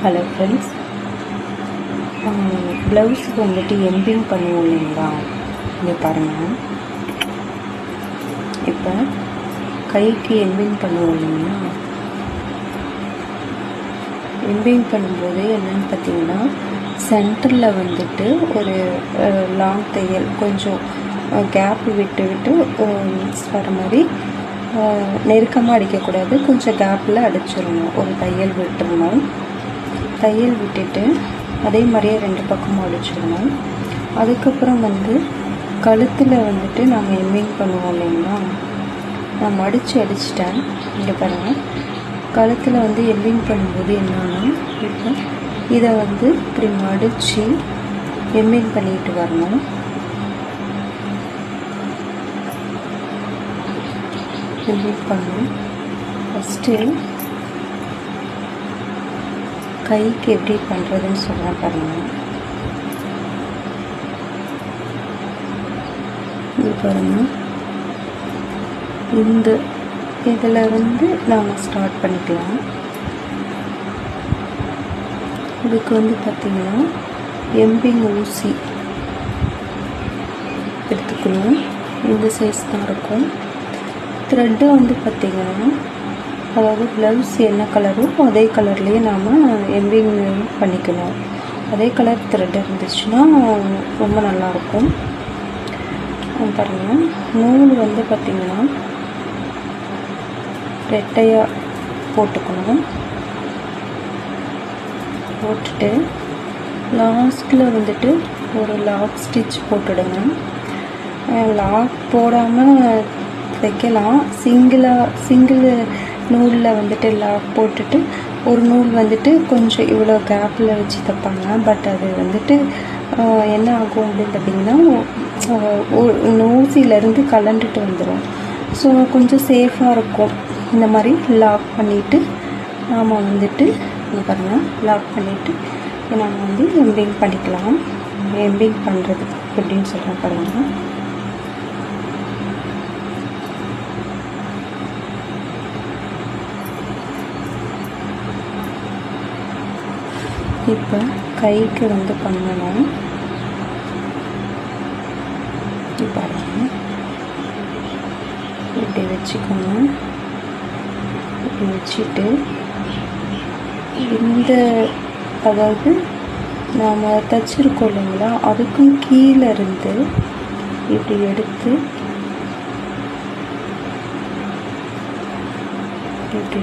Hello friends, ப்ளவுஸுக்கு வந்துட்டு எம்பிங் பண்ணுவோம் இல்லைங்களா? இங்கே பாருங்கள். இப்போ கைக்கு எம்பிங் பண்ணுவோம் இல்லைங்களா? எம்பிங் பண்ணும்போது என்னென்னு பார்த்தீங்கன்னா, சென்டரில் வந்துட்டு ஒரு லாங் தையல் கொஞ்சம் கேப் விட்டு விட்டு மிக்ஸ் வர மாதிரி நெருக்கமாக அடிக்கக்கூடாது, கொஞ்சம் கேப்பில் அடிச்சிடணும். ஒரு தையல் விட்டுறணும். தையல் விட்டுட்டு அதே மாதிரியே 2 பக்கமும் அடிச்சிடணும். அதுக்கப்புறம் கழுத்தில் வந்துட்டு நாங்கள் எம்பிங் பண்ணுவோம் இல்லைங்களா? நான் மடித்து அடிச்சிட்டேன். இங்கே பாருங்கள், கழுத்தில் எம்பிங் பண்ணும்போது என்னன்னா, இப்போ இதை இப்படி மடித்து எம்பிங் பண்ணிட்டு வரணும். எம்பிங் பண்ணணும். ஃபஸ்ட்டு கைக்கு எப்படி பண்ணுறதுன்னு சொல்கிறேன் பாருங்கள். இது பாருங்கள், இந்த இதில் நாம் ஸ்டார்ட் பண்ணிக்கலாம். இதுக்கு பார்த்திங்கன்னா எம்பிங் ஊசி எடுத்துக்கணும். இந்த சைஸ் தான் இருக்கும். த்ரெட்டு பார்த்திங்கன்னா, அதாவது ப்ளவுஸ் என்ன கலரோ அதே கலர்லேயே நாம் எம்பிங் பண்ணிக்கணும். அதே கலர் த்ரெட் இருந்துச்சுன்னா ரொம்ப நல்லாயிருக்கும். பாருங்கள், நூல் பார்த்திங்கன்னா ரெட்டையாக போட்டுக்கணும். போட்டுட்டு லாஸ்ட்டில் ஒரு லாக் ஸ்டிச் போட்டுடுங்க. லாக் போடாமல் தைக்கலாம். சிங்கிள் நூலில் லாக் போட்டுட்டு ஒரு நூல் கொஞ்சம் இவ்வளோ கேப்பில் வச்சு தைப்பாங்க. பட் அது என்ன ஆகும் அப்படின்னு பார்த்திங்கன்னா, ஊசியிலேருந்து கலண்டுட்டு வந்துடும். ஸோ கொஞ்சம் சேஃபாக இருக்கும். இந்த மாதிரி லாக் பண்ணிவிட்டு நாம் இங்கே பாருங்கள், லாக் பண்ணிவிட்டு நம்ம எம்பிங் பண்ணிக்கலாம். எம்பிங் பண்ணுறது எப்படின்னு சொல்கிறேன் பாருங்கள். இப்போ கைக்கு பண்ணணும். பாருங்கள், இப்படி வச்சுக்கணும். இப்படி வச்சுட்டு அதாவது நாம் தைச்சிருக்கோம் இல்லைங்களா, அதுக்கும் கீழே இருந்து இப்படி எடுத்து இப்படி